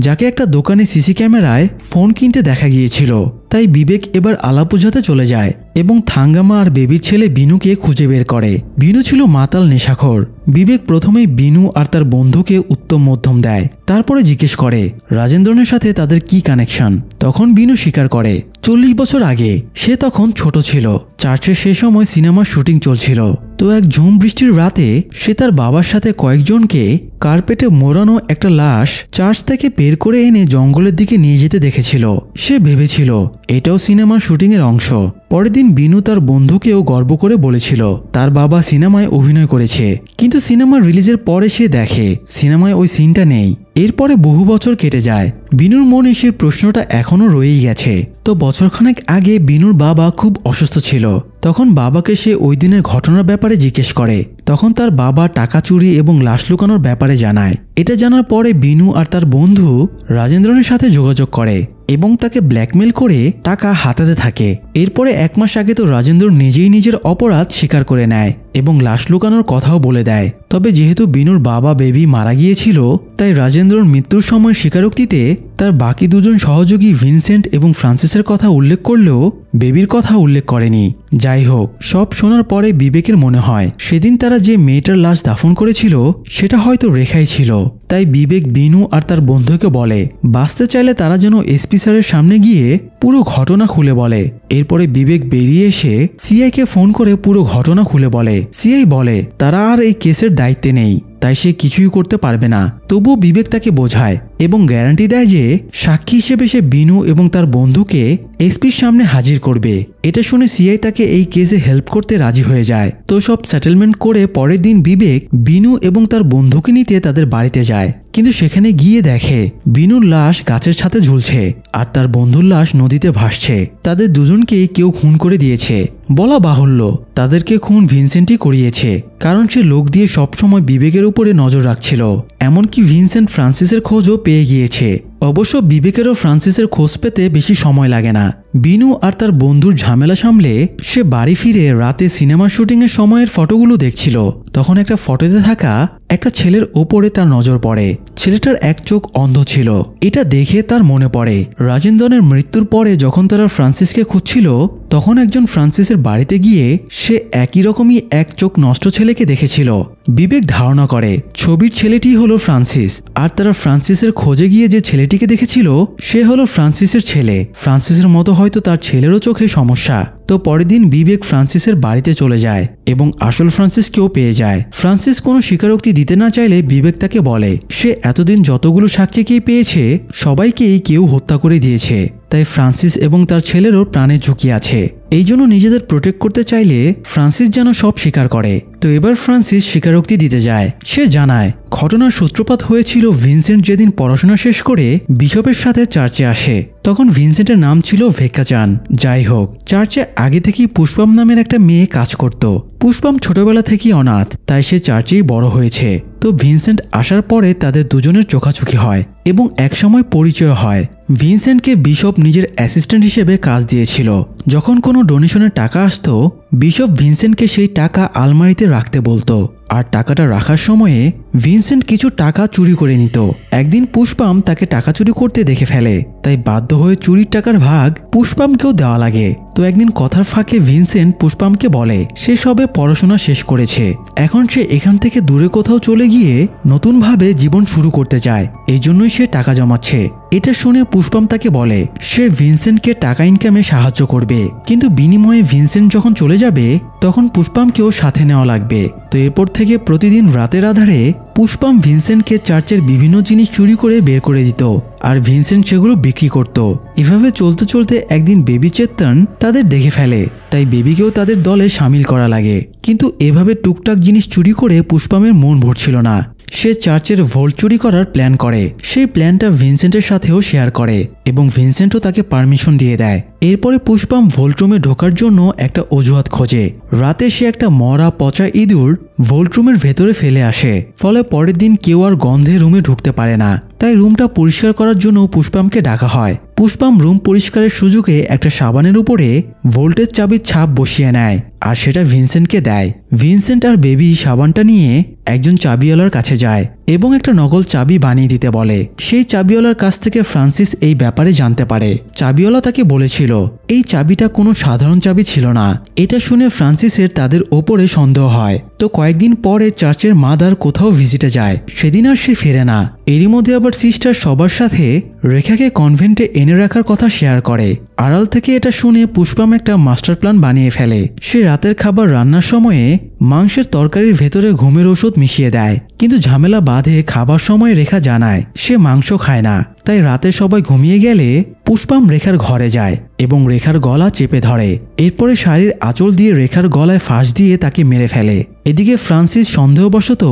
যাকে একটা দোকানে সিসি ক্যামেরায় ফোন কিনতে দেখা গিয়েছিল। তাই বিবেক এবার আলাপূজাতে চলে যায় এবং থাঙ্গামা আর বেবির ছেলে বিনুকে খুঁজে বের করে। বিনু ছিল মাতাল নেশাখোর। বিবেক প্রথমেই বিনু আর তার বন্ধুকে উত্তম মধ্যম দেয়, তারপরে জিজ্ঞেস করে রাজেন্দ্রনের সাথে তাদের কি কানেকশন। তখন বিনু স্বীকার করে 40 বছর আগে সে তখন ছোট ছিল। চার্চে সে সময় সিনেমার শুটিং চলছিল। তো এক ঝুম বৃষ্টির রাতে সে তার বাবার সাথে কয়েকজনকে কার্পেটে মোড়ানো একটা লাশ চার্চ থেকে বের করে এনে জঙ্গলের দিকে নিয়ে যেতে দেখেছিল। সে ভেবেছিল এটাও সিনেমার শুটিংয়ের অংশ। পরের দিন বিনু তার বন্ধুকেও গর্ব করে বলেছিল তার বাবা সিনেমায় অভিনয় করেছে, কিন্তু সিনেমা রিলিজের পরে সে দেখে সিনেমায় ওই সিনটা নেই। এরপরে বহু বছর কেটে যায়। বিনুর মনে সে প্রশ্নটা এখনো রয়েই গেছে। তো বছরখানেক আগে বিনুর বাবা খুব অসুস্থ ছিল। তখন বাবাকে সে ওই দিনের ঘটনার ব্যাপারে জিজ্ঞেস করে। তখন তার বাবা টাকা চুরি এবং লাশ লুকানোর ব্যাপারে জানায়। এটা জানার পরে বিনু আর তার বন্ধু রাজেন্দ্রনের সাথে যোগাযোগ করে এবং তাকে ব্ল্যাকমেল করে টাকা হাতাতে থাকে। এরপরে 1 মাস আগে তো রাজেন্দ্র নিজেই নিজের অপরাধ স্বীকার করে নেয় এবং লাশ লুকানোর কথাও বলে দেয়। তবে যেহেতু বিনুর বাবা বেবি মারা গিয়েছিল, তাই রাজেন্দ্রর মৃত্যুর সময় স্বীকারোক্তিতে তার বাকি দুজন সহযোগী ভিনসেন্ট এবং ফ্রান্সিসের কথা উল্লেখ করলেও বেবির কথা উল্লেখ করেনি। যাই হোক, সব শোনার পরে বিবেকের মনে হয় সেদিন তারা যে মেয়েটার লাশ দাফন করেছিল সেটা হয়তো রেখাই ছিল। তাই বিবেক বিনু আর তার বন্ধুকে বলে বাঁচতে চাইলে তারা যেন এসপি স্যারের সামনে গিয়ে পুরো ঘটনা খুলে বলে। এরপরে বিবেক বেরিয়ে এসে সিআইকে ফোন করে পুরো ঘটনা খুলে বলে। সিআই বলে তারা আর এই কেসের দায়িত্বে নেই, তাই সে কিছুই করতে পারবে না। তবুও বিবেক তাকে বোঝায় এবং গ্যারান্টি দেয় যে সাক্ষী হিসেবে সে বিনু এবং তার বন্ধুকে এসপির সামনে হাজির করবে। এটা শুনে সিআই তাকে এই কেসে হেল্প করতে রাজি হয়ে যায়। তো সব সেটেলমেন্ট করে পরের দিন বিবেক বিনু এবং তার বন্ধুকে নিতে তাদের বাড়িতে যায়। কিন্তু সেখানে গিয়ে দেখে বিনুর লাশ গাছের সাথে ঝুলছে আর তার বন্ধুর লাশ নদীতে ভাসছে। তাদের দুজনকেই কেউ খুন করে দিয়েছে। বলা বাহুল্য তাদেরকে খুন ভিনসেন্টই করিয়েছে, কারণ সে লোক দিয়ে সবসময় বিবেকের উপরে নজর রাখছিল। এমনকি ভিনসেন্ট ফ্রান্সিসের খোঁজও পেয়ে গিয়েছে। অবশ্য বিবেকেরও ফ্রান্সিসের খোঁজ পেতে বেশি সময় লাগে না। বিনু আর তার বন্ধুর ঝামেলা সামলে সে বাড়ি ফিরে রাতে সিনেমা শুটিংয়ের সময়ের ফটোগুলো দেখছিল। তখন একটা ফটোতে থাকা একটা ছেলের ওপরে তার নজর পড়ে। ছেলেটার এক চোখ অন্ধ ছিল। এটা দেখে তার মনে পড়ে রাজেন্দ্রনের মৃত্যুর পরে যখন তারা ফ্রান্সিসকে খুঁজছিল, তখন একজন ফ্রান্সিসের বাড়িতে গিয়ে সে একই রকমই এক চোখ নষ্ট ছেলেকে দেখেছিল। বিবেক ধারণা করে ছবির ছেলেটি হলো ফ্রান্সিস, আর তারা ফ্রান্সিসের খোঁজে গিয়ে যে ছেলেটিকে দেখেছিল সে হলো ফ্রান্সিসের ছেলে। ফ্রান্সিসের মতো হয়তো তার ছেলেরও চোখে সমস্যা। তো পরের দিন বিবেক ফ্রান্সিসের বাড়িতে চলে যায় এবং আসল ফ্রান্সিসকেও পেয়ে যায়। ফ্রান্সিস কোনো স্বীকারোক্তি দিতে না চাইলে বিবেক তাকে বলে সে এতদিন যতগুলো সাক্ষীকেই পেয়েছে সবাইকেই কেউ হত্যা করে দিয়েছে, তাই ফ্রান্সিস এবং তার ছেলেরও প্রাণের ঝুঁকি আছে। এই জন্য নিজেদের প্রোটেক্ট করতে চাইলে ফ্রান্সিস যেন সব স্বীকার করে। তো এবার ফ্রান্সিস স্বীকারোক্তি দিতে যায়। সে জানায় ঘটনার সূত্রপাত হয়েছিল ভিনসেন্ট যেদিন পড়াশোনা শেষ করে বিশপের সাথে চার্চে আসে। তখন ভিনসেন্টের নাম ছিল ভেক্কাচান। যাই হোক, চার্চে আগে থেকেই পুষ্পাম নামের একটা মেয়ে কাজ করত। পুষ্পাম ছোটবেলা থেকেই অনাথ, তাই সে চার্চেই বড় হয়েছে। তো ভিনসেন্ট আসার পরে তাদের দুজনের চোখাচোখি হয় এবং একসময় পরিচয় হয়। ভিনসেন্টকে বিশপ নিজের অ্যাসিস্ট্যান্ট হিসেবে কাজ দিয়েছিল। যখন কোনো ডোনেশনের টাকা আসতো, বিশপ ভিনসেন্টকে সেই টাকা আলমারিতে রাখতে বলতো। আর টাকাটা রাখার সময়ে ভিনসেন্ট কিছু টাকা চুরি করে নিত। একদিন পুষ্পাম তাকে টাকা চুরি করতে দেখে ফেলে, তাই বাধ্য হয়ে চুরির টাকার ভাগ পুষ্পামকেও দেওয়া লাগে। তো একদিন কথার ফাঁকে ভিনসেন্ট পুষ্পামকে বলে সে সবে পড়াশোনা শেষ করেছে, এখন সে এখান থেকে দূরে কোথাও চলে গিয়ে নতুনভাবে জীবন শুরু করতে চায়, এই জন্যই সে টাকা জমাচ্ছে। এটা শুনে পুষ্পাম তাকে বলে সে ভিনসেন্টকে টাকা ইনকামে সাহায্য করবে, কিন্তু বিনিময়ে ভিনসেন্ট যখন চলে যাবে তখন পুষ্পামকেও সাথে নেওয়া লাগবে। তো এরপর থেকে প্রতিদিন রাতের আধারে পুষ্পাম ভিনসেন্টকে চার্চের বিভিন্ন জিনিস চুরি করে বের করে দিত, আর ভিনসেন্ট সেগুলো বিক্রি করত। এভাবে চলতে চলতে একদিন বেবি চেতন তাদের দেখে ফেলে, তাই বেবিকেও তাদের দলে সামিল করা লাগে। কিন্তু এভাবে টুকটাক জিনিস চুরি করে পুষ্পামের মন ভরছিল না। সে চার্চের ভোল্ট চুরি করার প্ল্যান করে। সেই প্ল্যানটা ভিনসেন্টের সাথেও শেয়ার করে এবং ভিনসেন্টও তাকে পারমিশন দিয়ে দেয়। এরপরে পুষ্পাম ভোল্ট রুমে ঢোকার জন্য একটা অজুহাত খোঁজে। রাতে সে একটা মরা পচা ইঁদুর ভোল্ট রুমের ভেতরে ফেলে আসে, ফলে পরের দিন কেউ আর গন্ধে রুমে ঢুকতে পারে না। তাই রুমটা পরিষ্কার করার জন্য পুষ্পামকে ডাকা হয়। পুষ্পাম রুম পরিষ্কারের সুযোগে একটা সাবানের উপরে ভোল্টের চাবির ছাপ বসিয়ে নেয় আর সেটা ভিনসেন্টকে দেয়। ভিনসেন্ট আর বেবি সাবানটা নিয়ে একজন চাবিওয়ালার কাছে যায় এবং একটা নকল চাবি বানিয়ে দিতে বলে। সেই চাবিওয়ালার কাছ থেকে ফ্রান্সিস এই ব্যাপারে জানতে পারে। চাবিওয়ালা তাকে বলেছিল এই চাবিটা কোনো সাধারণ চাবি ছিল না। এটা শুনে ফ্রান্সিসের তাদের ওপরে সন্দেহ হয়। তো কয়েকদিন পরে চার্চের মাদার কোথাও ভিজিটে যায়, সেদিন আর সে ফেরে না। এরই মধ্যে আবার সিস্টার সবার সাথে রেখাকে কনভেন্টে এনে রাখার কথা শেয়ার করে। আড়াল থেকে এটা শুনে পুষ্পাম একটা মাস্টার প্ল্যান বানিয়ে ফেলে। সে রাতের খাবার রান্নার সময়ে মাংসের তরকারির ভেতরে ঘুমের ওষুধ মিশিয়ে দেয়, কিন্তু ঝামেলা বাঁধে খাবার সময় রেখা জানায় সে মাংস খায় না। তাই রাতে সবাই ঘুমিয়ে গেলে পুষ্পাম রেখার ঘরে যায় এবং রেখার গলা চেপে ধরে। এরপরে শাড়ির আঁচল দিয়ে রেখার গলায় ফাঁস দিয়ে তাকে মেরে ফেলে। এদিকে ফ্রান্সিস সন্দেহবশত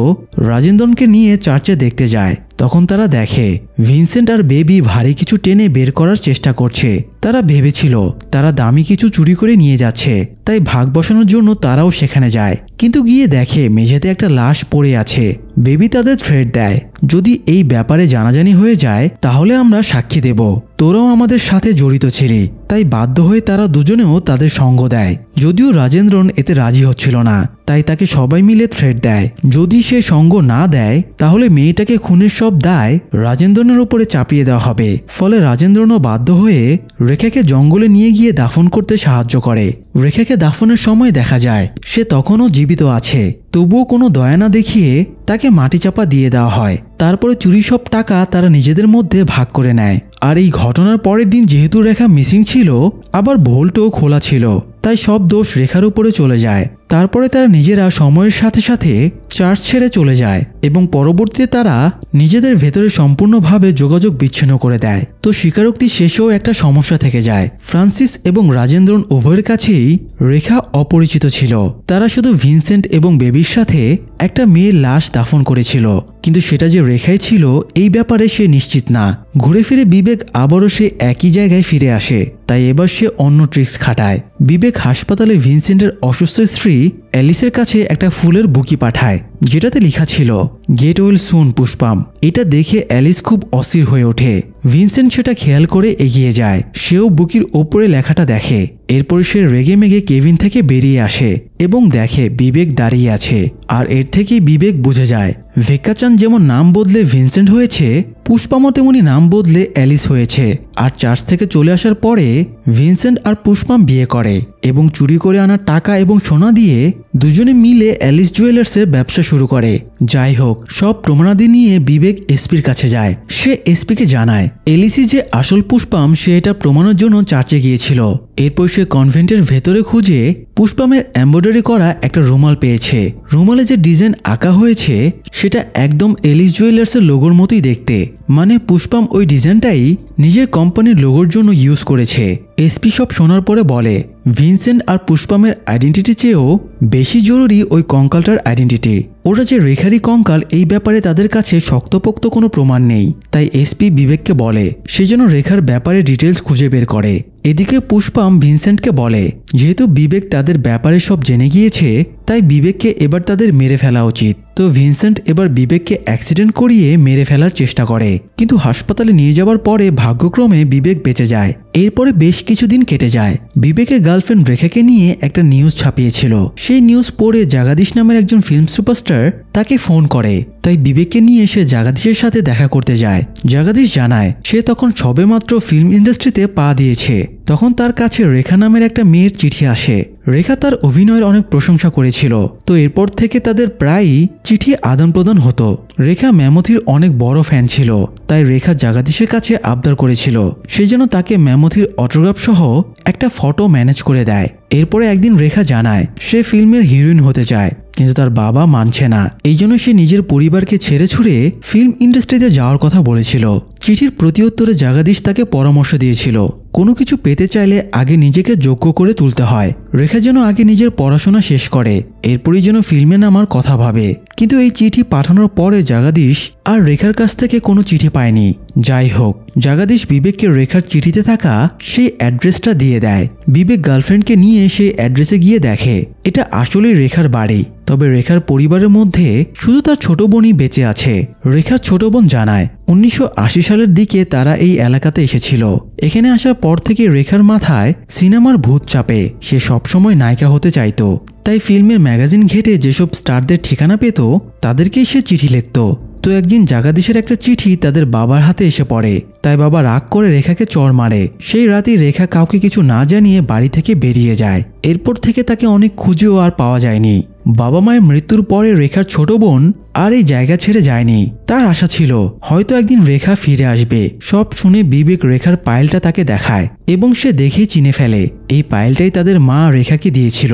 রাজেন্দ্রনকে নিয়ে চার্চে দেখতে যায়। তখন তারা দেখে ভিনসেন্ট আর বেবি ভারী কিছু টেনে বের করার চেষ্টা করছে। তারা ভেবেছিল তারা দামি কিছু চুরি করে নিয়ে যাচ্ছে, তাই ভাগ বসানোর জন্য তারাও সেখানে যায়। কিন্তু গিয়ে দেখে মেঝেতে একটা লাশ পড়ে আছে। বেবি তাদের থ্রেট দেয়, যদি এই ব্যাপারে জানাজানি হয়ে যায় তাহলে আমরা সাক্ষী দেব, তোরাও আমাদের সাথে জড়িত ছিলি। তাই বাধ্য হয়ে তারা দুজনেও তাদের সঙ্গ দেয়। যদিও রাজেন্দ্রন এতে রাজি হচ্ছিল না, তাই তাকে সবাই মিলে থ্রেট দেয় যদি সে সঙ্গ না দেয় তাহলে মেয়েটাকে খুনের সব দায় রাজেন্দ্রনের উপরে চাপিয়ে দেওয়া হবে। ফলে রাজেন্দ্রনও বাধ্য হয়ে রেখাকে জঙ্গলে নিয়ে গিয়ে দাফন করতে সাহায্য করে। রেখাকে দাফনের সময় দেখা যায় সে তখনও জীবিত আছে, তবুও কোনো দয়া না দেখিয়ে তাকে মাটি চাপা দিয়ে দেওয়া হয়। তারপরে চুরি সব টাকা তারা নিজেদের মধ্যে ভাগ করে নেয়। আর এই ঘটনার পরের দিন যেহেতু রেখা মিসিং ছিল, আবার ভোল্টও খোলা ছিল, তাই সব দোষ রেখার উপরে চলে যায়। তারপরে তারা নিজেরা সময়ের সাথে সাথে চার্চ ছেড়ে চলে যায় এবং পরবর্তীতে তারা নিজেদের ভেতরে সম্পূর্ণভাবে যোগাযোগ বিচ্ছিন্ন করে দেয়। তো স্বীকারোক্তি শেষেও একটা সমস্যা থেকে যায়। ফ্রান্সিস এবং রাজেন্দ্রন উভয়ের কাছেই রেখা অপরিচিত ছিল। তারা শুধু ভিনসেন্ট এবং বেবির সাথে একটা মেয়ের লাশ দাফন করেছিল, কিন্তু সেটা যে রেখাই ছিল এই ব্যাপারে সে নিশ্চিত না। ঘুরে ফিরে বিবেক আবারও সে একই জায়গায় ফিরে আসে, তাই এবার সে অন্য ট্রিক্স খাটায়। বিবেক হাসপাতালে ভিনসেন্টের অসুস্থ স্ত্রী অ্যালিসের কাছে একটা ফুলের বুকি পাঠায়, যেটাতে লেখা ছিল গেট ওয়েল সুন পুষ্পাম। এটা দেখে অ্যালিস খুব অস্থির হয়ে ওঠে। ভিনসেন্ট সেটা খেয়াল করে এগিয়ে যায়, সেও বুকির ওপরে লেখাটা দেখে। এরপর সে রেগে মেগে কেবিন থেকে বেরিয়ে আসে এবং দেখে বিবেক দাঁড়িয়ে আছে। আর এর থেকেই বিবেক বুঝে যায় ভেক্কাচান যেমন নাম বদলে ভিনসেন্ট হয়েছে, পুষ্পামও তেমনি নাম বদলে অ্যালিস হয়েছে। আর চার্চ থেকে চলে আসার পরে ভিনসেন্ট আর পুষ্পাম বিয়ে করে এবং চুরি করে আনা টাকা এবং সোনা দিয়ে দুজনে মিলে অ্যালিস জুয়েলার্সের ব্যবসা শুরু করে। যাই হোক, সব প্রমাণাদি নিয়ে বিবেক এসপির কাছে যায়। সে এসপিকে জানায় এলিসি যে আসল পুষ্পাম সে এটা প্রমাণের জন্য চার্চে গিয়েছিল। এরপর সে কনভেন্টের ভেতরে খুঁজে পুষ্পামের এমব্রয়ডারি করা একটা রুমাল পেয়েছে। রুমালে যে ডিজাইন আঁকা হয়েছে সেটা একদম এলিস জুয়েলার্সের লোগোর মতোই দেখতে, মানে পুষ্পাম ওই ডিজাইনটাই নিজের কোম্পানির লোগোর জন্য ইউজ করেছে। এসপি সব শোনার পরে বলে ভিনসেন্ট আর পুষ্পামের আইডেন্টিটি চেয়েও বেশি জরুরি ওই কঙ্কালটার আইডেন্টিটি। ওরা যে রেখারি কঙ্কাল এই ব্যাপারে তাদের কাছে শক্তপোক্ত কোনো প্রমাণ নেই। তাই এসপি বিবেককে বলে সে যেন রেখার ব্যাপারে ডিটেলস খুঁজে বের করে। এদিকে পুষ্পাম ভিনসেন্টকে বলে যেহেতু বিবেক তাদের ব্যাপারে সব জেনে গিয়েছে তাই বিবেককে এবার তাদের মেরে ফেলা উচিত। তো ভিনসেন্ট এবার বিবেককে অ্যাক্সিডেন্ট করিয়ে মেরে ফেলার চেষ্টা করে, কিন্তু হাসপাতালে নিয়ে যাওয়ার পরে ভাগ্যক্রমে বিবেক বেঁচে যায় এরপরে বেশ কিছুদিন কেটে যায়। বিবেকের গার্লফ্রেন্ড রেখাকে নিয়ে একটা নিউজ ছাপিয়েছিল। সেই নিউজ পড়ে জাগাদীশ নামের একজন ফিল্ম সুপারস্টার তাকে ফোন করে। তাই বিবেককে নিয়ে সে জাগাদীশের সাথে দেখা করতে যায়। জাগাদীশ জানায় সে তখন সবেমাত্র ফিল্ম ইন্ডাস্ট্রিতে পা দিয়েছে। তখন তার কাছে রেখা নামের একটা মেয়ের চিঠি আসে। রেখা তার অভিনয়ের অনেক প্রশংসা করেছিল। তো এরপর থেকে তাদের প্রায়ই চিঠি আদান প্রদান হতো। রেখা ম্যামথির অনেক বড় ফ্যান ছিল। তাই রেখা জাগাদীশের কাছে আবদার করেছিল সে যেন তাকে ম্যামথির অটোগ্রাফ সহ একটা ফটো ম্যানেজ করে দেয়। এরপরে একদিন রেখা জানায় সে ফিল্মের হিরোইন হতে চায়, কিন্তু তার বাবা মানছে না। এই জন্য সে নিজের পরিবারকে ছেড়ে ছুড়ে ফিল্ম ইন্ডাস্ট্রিতে যাওয়ার কথা বলেছিল। চিঠির প্রতিউত্তরে জাগাদীশ তাকে পরামর্শ দিয়েছিল কোনো কিছু পেতে চাইলে আগে নিজেকে যোগ্য করে তুলতে হয়। রেখা যেন আগে নিজের পড়াশোনা শেষ করে, এরপরই যেন ফিল্মে নামার কথা ভাবে। কিন্তু এই চিঠি পাঠানোর পরে জাগাদীশ আর রেখার কাছ থেকে কোনো চিঠি পায়নি। যাই হোক, জাগাদীশ বিবেককে রেখার চিঠিতে থাকা সেই অ্যাড্রেসটা দিয়ে দেয়। বিবেক গার্লফ্রেন্ডকে নিয়ে সেই অ্যাড্রেসে গিয়ে দেখে এটা আসলেই রেখার বাড়ি। তবে রেখার পরিবারের মধ্যে শুধু তার ছোট বোনই বেঁচে আছে। রেখার ছোট বোন জানায় 1980 সালের দিকে তারা এই এলাকাতে এসেছিল। এখানে আসার পর থেকে রেখার মাথায় সিনেমার ভূত চাপে। সে সবসময় নায়িকা হতে চাইতো। তাই ফিল্মের ম্যাগাজিন ঘেটে যেসব স্টারদের ঠিকানা পেত তাদেরকেই সে চিঠি লিখত। তো একদিন জাগাদীশের একটা চিঠি তাদের বাবার হাতে এসে পড়ে। তাই বাবা রাগ করে রেখাকে চড় মারে। সেই রাতেই রেখা কাউকে কিছু না জানিয়ে বাড়ি থেকে বেরিয়ে যায়। এরপর থেকে তাকে অনেক খুঁজেও আর পাওয়া যায়নি। বাবা মায়ের মৃত্যুর পরে রেখার ছোট বোন আর এই জায়গা ছেড়ে যায়নি। তার আশা ছিল হয়তো একদিন রেখা ফিরে আসবে। সব শুনে বিবেক রেখার পায়েলটা তাকে দেখায় এবং সে দেখেই চিনে ফেলে এই পায়েলটাই তাদের মা রেখাকে দিয়েছিল।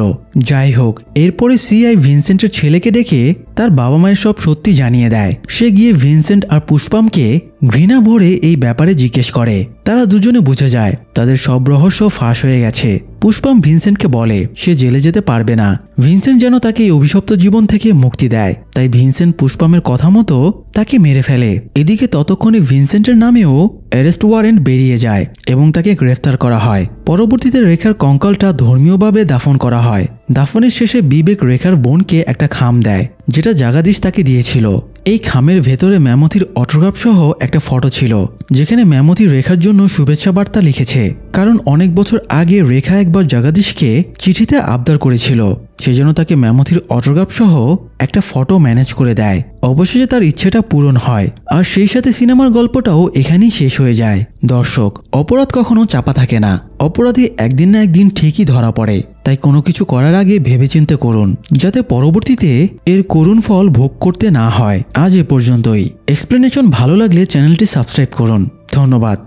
যাই হোক, এরপরে সিআই ভিনসেন্টের ছেলেকে ডেকে তার বাবা মায়ের সব সত্যি জানিয়ে দেয়। সে গিয়ে ভিনসেন্ট আর পুষ্পামকে ঘৃণা ভরে এই ব্যাপারে জিজ্ঞেস করে। তারা দুজনে বুঝে যায় তাদের সব রহস্য ফাঁস হয়ে গেছে। পুষ্পাম ভিনসেন্টকে বলে সে জেলে যেতে পারবে না। ভিনসেন্ট যেন তাকে এই অভিশপ্ত জীবন থেকে মুক্তি দেয়। তাই ভিনসেন্ট পুষ্পামের কথা মতো তাকে মেরে ফেলে। এদিকে ততক্ষণে ভিনসেন্টের নামেও অ্যারেস্ট ওয়ারেন্ট বেরিয়ে যায় এবং তাকে গ্রেফতার করা হয়। পরবর্তীতে রেখার কঙ্কালটা ধর্মীয়ভাবে দাফন করা হয়। দাফনের শেষে বিবেক রেখার বোনকে একটা খাম দেয় যেটা জাগাদীশ তাকে দিয়েছিল। এই খামের ভেতরে ম্যামথির অটোগ্রাফ সহ একটা ফটো ছিল যেখানে ম্যামথি রেখার জন্য শুভেচ্ছা বার্তা লিখেছে। কারণ অনেক বছর আগে রেখা একবার জাগাদীশকে চিঠিতে আবদার করেছিল সেজন্য তাকে ম্যামথির অটোগ্রাফ সহ একটা ফটো ম্যানেজ করে দেয়। অবশেষে তার ইচ্ছেটা পূরণ হয় আর সেই সাথে সিনেমার গল্পটাও এখানেই শেষ হয়ে যায়। দর্শক, অপরাধ কখনো চাপা থাকে না। অপরাধী একদিন না একদিন ঠিকই ধরা পড়ে। তাই কোনো কিছু করার আগে ভেবেচিন্তে করুন যাতে পরবর্তীতে এর করুণ ফল ভোগ করতে না হয়। আজ এ পর্যন্তই। এক্সপ্লেনেশন ভালো লাগলে চ্যানেলটি সাবস্ক্রাইব করুন। ধন্যবাদ।